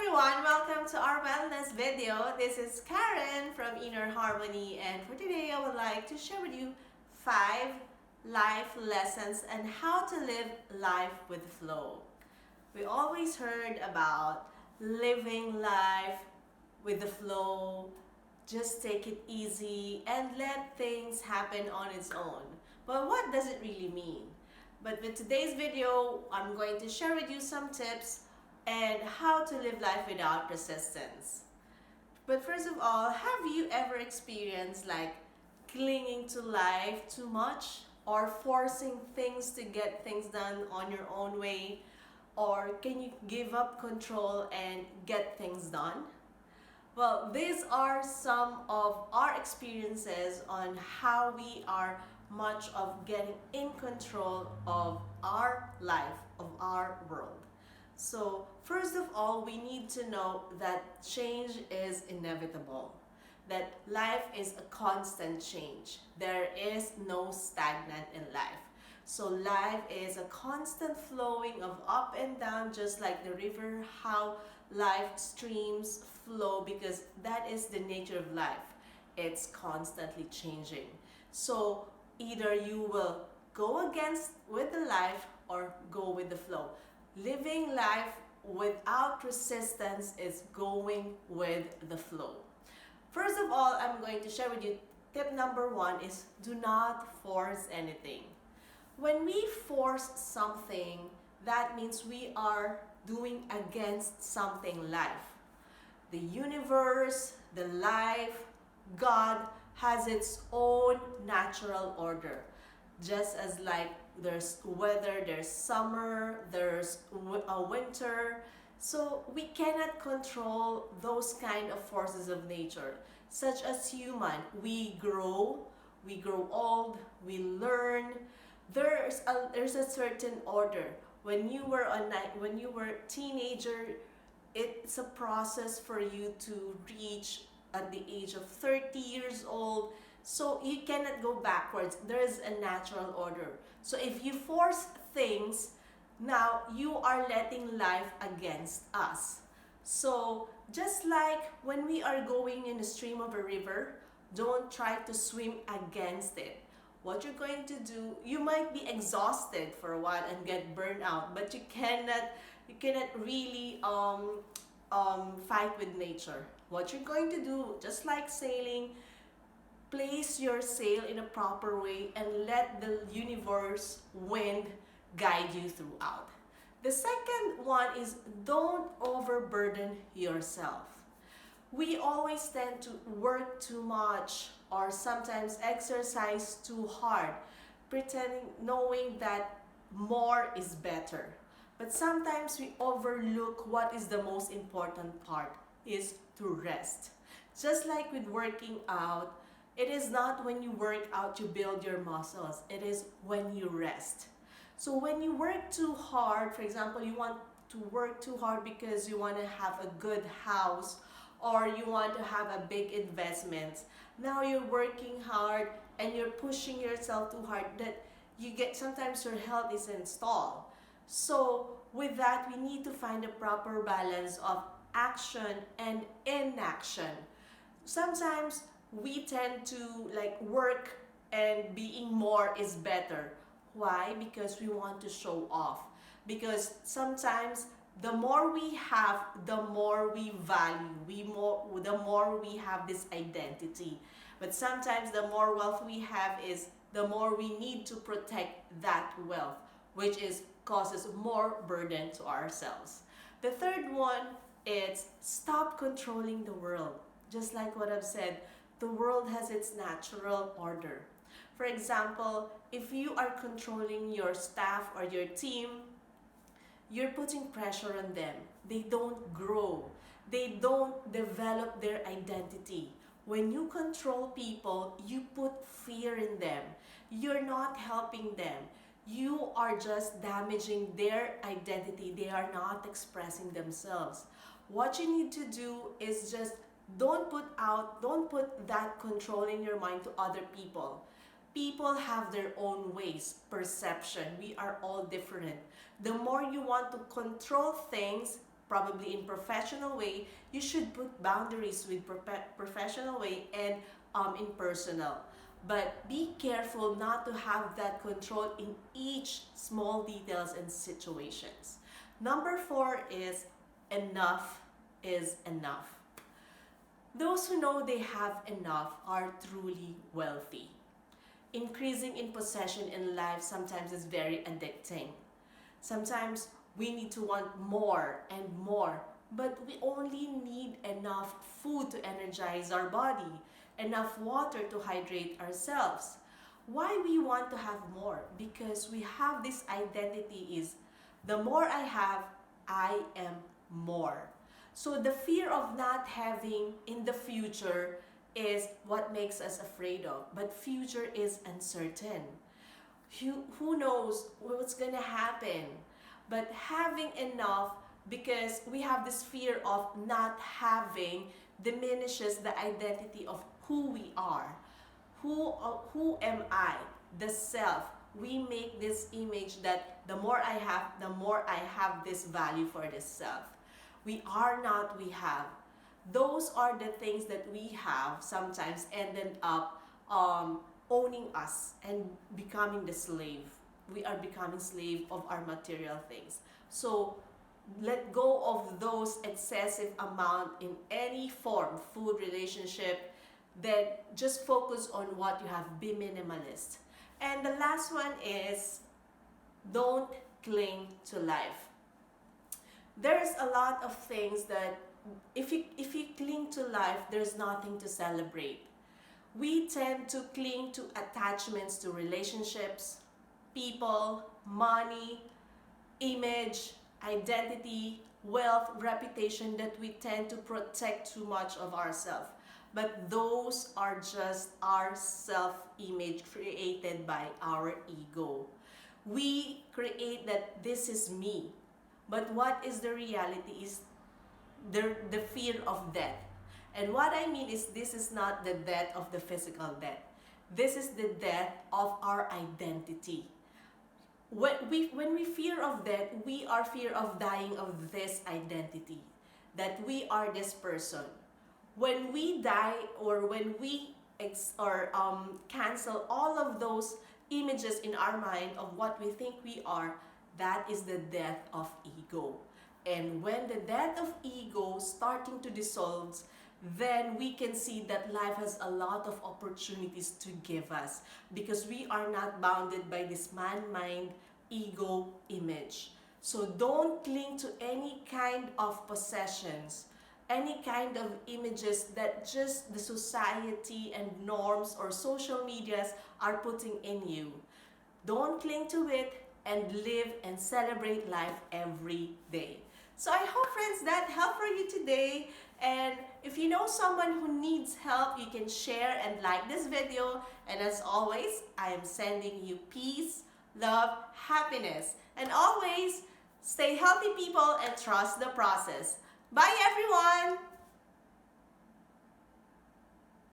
everyone, welcome to our wellness video. This is Karen from Inner Harmony, and for today I would like to share with you 5 life lessons and how to live life with flow. We always heard about living life with the flow, just take it easy and let things happen on its own. But what does it really mean? But with today's video, I'm going to share with you some tips and how to live life without resistance. But first of all, have you ever experienced like clinging to life too much or forcing things to get things done on your own way? Or can you give up control and get things done? Well, these are some of our experiences on how we are much of getting in control of our life, of our world. So first of all, we need to know that change is inevitable, that life is a constant change. There is no stagnant in life. So life is a constant flowing of up and down, just like the river, how life streams flow, because that is the nature of life. It's constantly changing. So either you will go against with the life or go with the flow. Living life without resistance is going with the flow. First of all, I'm going to share with you tip number 1 is do not force anything. When we force something, that means we are doing against something life. The universe, the life, God has its own natural order. Just as like there's weather, there's summer, there's a winter. So we cannot control those kind of forces of nature. Such as human, we grow old, we learn. There's a certain order. When you were a teenager, it's a process for you to reach at the age of 30 years old. So you cannot go backwards. There is a natural order. So if you force things, now you are letting life against us. So just like when we are going in the stream of a river, don't try to swim against it. What you're going to do, you might be exhausted for a while and get burned out, but you cannot really fight with nature. What you're going to do, just like sailing, place your sail in a proper way and let the universe wind guide you throughout. The second one is don't overburden yourself. We always tend to work too much or sometimes exercise too hard, pretending, knowing that more is better. But sometimes we overlook what is the most important part, is to rest. Just like with working out, it is not when you work out you build your muscles. It is when you rest. So when you work too hard, for example, you want to work too hard because you want to have a good house or you want to have a big investment. Now you're working hard and you're pushing yourself too hard that you get sometimes your health is installed. So with that, we need to find a proper balance of action and inaction. Sometimes we tend to like work and being more is better. Why? Because we want to show off. Because sometimes the more we have, the more we value. The more we have this identity. But sometimes the more wealth we have is the more we need to protect that wealth, which is causes more burden to ourselves. The third one is stop controlling the world. Just like what I've said, the world has its natural order. For example, if you are controlling your staff or your team, you're putting pressure on them. They don't grow. They don't develop their identity. When you control people, you put fear in them. You're not helping them. You are just damaging their identity. They are not expressing themselves. What you need to do is just don't put that control in your mind to other people. People have their own ways, perception. We are all different. The more you want to control things, probably in professional way, you should put boundaries with professional way and in personal. But be careful not to have that control in each small details and situations. Number 4 is enough is enough. Those who know they have enough are truly wealthy. Increasing in possession in life sometimes is very addicting. Sometimes we need to want more and more, but we only need enough food to energize our body, enough water to hydrate ourselves. Why we want to have more? Because we have this identity is the more I have, I am more. So the fear of not having in the future is what makes us afraid of. But future is uncertain. Who knows what's gonna happen? But having enough, because we have this fear of not having, diminishes the identity of who we are. Who am I? The self. We make this image that the more I have, the more I have this value for this self. We are not, we have. Those are the things that we have sometimes ended up owning us and becoming the slave. We are becoming slave of our material things. So let go of those excessive amount in any form, food, relationship, that just focus on what you have. Be minimalist. And the last one is don't cling to life. There's a lot of things that if you cling to life, there's nothing to celebrate. We tend to cling to attachments to relationships, people, money, image, identity, wealth, reputation, that we tend to protect too much of ourselves. But those are just our self-image created by our ego. We create that this is me. But what is the reality is the fear of death. And what I mean is this is not the death of the physical death. This is the death of our identity. When we fear of death, we are fear of dying of this identity, that we are this person. When we die, or when we cancel all of those images in our mind of what we think we are, that is the death of ego. And when the death of ego starting to dissolve, then we can see that life has a lot of opportunities to give us, because we are not bounded by this man-mind ego image. So don't cling to any kind of possessions, any kind of images that just the society and norms or social medias are putting in you. Don't cling to it, and live and celebrate life every day. So I hope, friends, that helped for you today. And if you know someone who needs help, you can share and like this video. And as always, I am sending you peace, love, happiness. And always stay healthy, people, and trust the process. Bye, everyone!